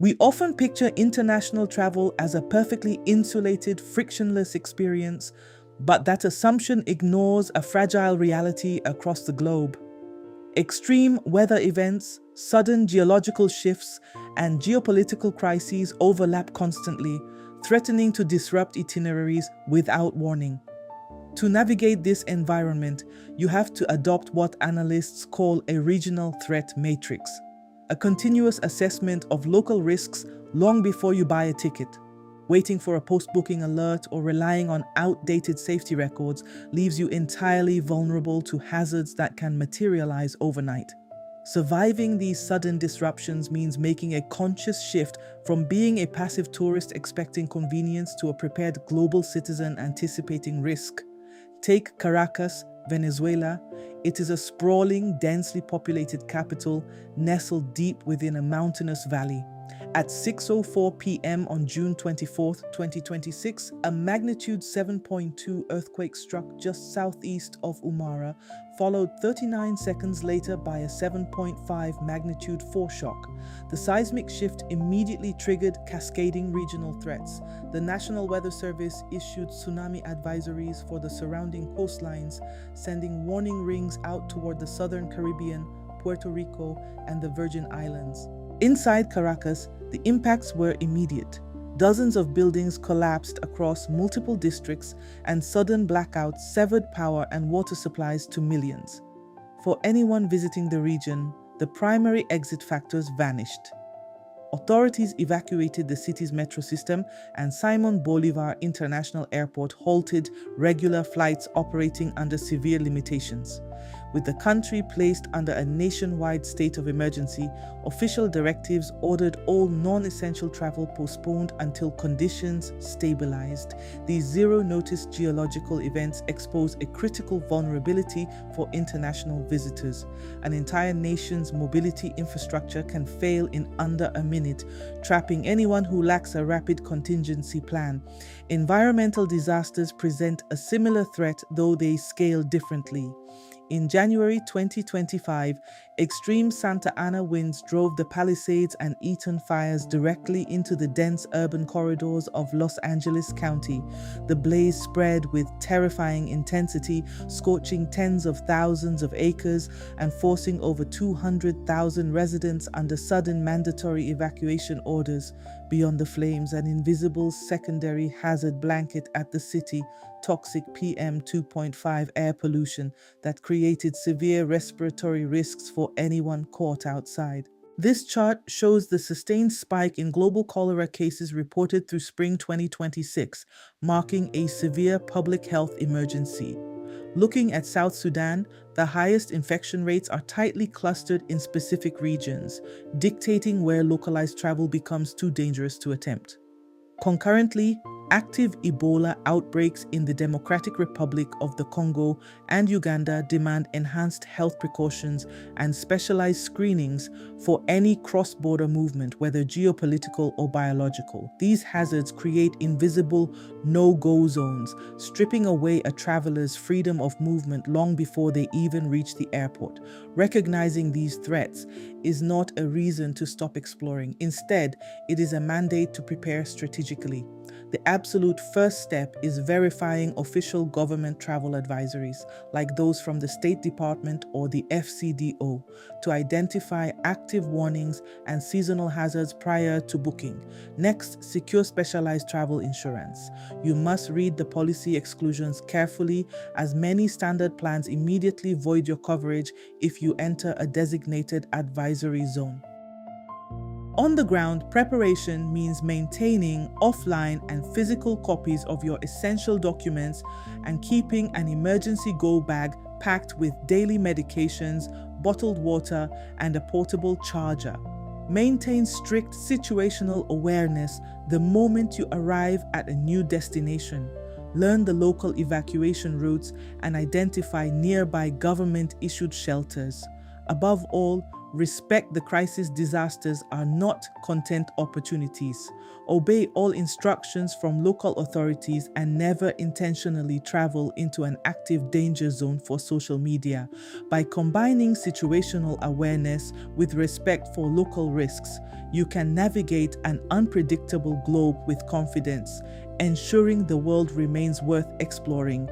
We often picture international travel as a perfectly insulated, frictionless experience, but that assumption ignores a fragile reality across the globe. Extreme weather events, sudden geological shifts, and geopolitical crises overlap constantly, threatening to disrupt itineraries without warning. To navigate this environment, you have to adopt what analysts call a regional threat matrix, a continuous assessment of local risks long before you buy a ticket. Waiting for a post-booking alert or relying on outdated safety records leaves you entirely vulnerable to hazards that can materialize overnight. Surviving these sudden disruptions means making a conscious shift from being a passive tourist expecting convenience to a prepared global citizen anticipating risk. Take Caracas, Venezuela. It is a sprawling, densely populated capital nestled deep within a mountainous valley. At 6:04 p.m. on June 24, 2026, a magnitude 7.2 earthquake struck just southeast of Umara, followed 39 seconds later by a 7.5 magnitude foreshock. The seismic shift immediately triggered cascading regional threats. The National Weather Service issued tsunami advisories for the surrounding coastlines, sending warning rings out toward the southern Caribbean, Puerto Rico, and the Virgin Islands. Inside Caracas, the impacts were immediate. Dozens of buildings collapsed across multiple districts, and sudden blackouts severed power and water supplies to millions. For anyone visiting the region, the primary exit factors vanished. Authorities evacuated the city's metro system, and Simon Bolivar International Airport halted regular flights operating under severe limitations. With the country placed under a nationwide state of emergency, official directives ordered all non-essential travel postponed until conditions stabilized. These zero-notice geological events expose a critical vulnerability for international visitors. An entire nation's mobility infrastructure can fail in under a minute, trapping anyone who lacks a rapid contingency plan. Environmental disasters present a similar threat, though they scale differently. In January 2025, extreme Santa Ana winds drove the Palisades and Eaton fires directly into the dense urban corridors of Los Angeles County. The blaze spread with terrifying intensity, scorching tens of thousands of acres and forcing over 200,000 residents under sudden mandatory evacuation orders. Beyond the flames, an invisible secondary hazard blanket at the city, toxic PM 2.5 air pollution that created severe respiratory risks for anyone caught outside. This chart shows the sustained spike in global cholera cases reported through spring 2026, marking a severe public health emergency. Looking at South Sudan, the highest infection rates are tightly clustered in specific regions, dictating where localized travel becomes too dangerous to attempt. Concurrently, active Ebola outbreaks in the Democratic Republic of the Congo and Uganda demand enhanced health precautions and specialized screenings for any cross-border movement, whether geopolitical or biological. These hazards create invisible no-go zones, stripping away a traveler's freedom of movement long before they even reach the airport. Recognizing these threats is not a reason to stop exploring. Instead, it is a mandate to prepare strategically. The absolute first step is verifying official government travel advisories, like those from the State Department or the FCDO, to identify active warnings and seasonal hazards prior to booking. Next, secure specialized travel insurance. You must read the policy exclusions carefully, as many standard plans immediately void your coverage if you enter a designated advisory zone. On the ground, preparation means maintaining offline and physical copies of your essential documents and keeping an emergency go bag packed with daily medications, bottled water, and a portable charger. Maintain strict situational awareness the moment you arrive at a new destination. Learn the local evacuation routes and identify nearby government-issued shelters. Above all, Respect the crisis disasters are not content opportunities. Obey all instructions from local authorities and never intentionally travel into an active danger zone for social media. By combining situational awareness with respect for local risks, you can navigate an unpredictable globe with confidence, ensuring the world remains worth exploring.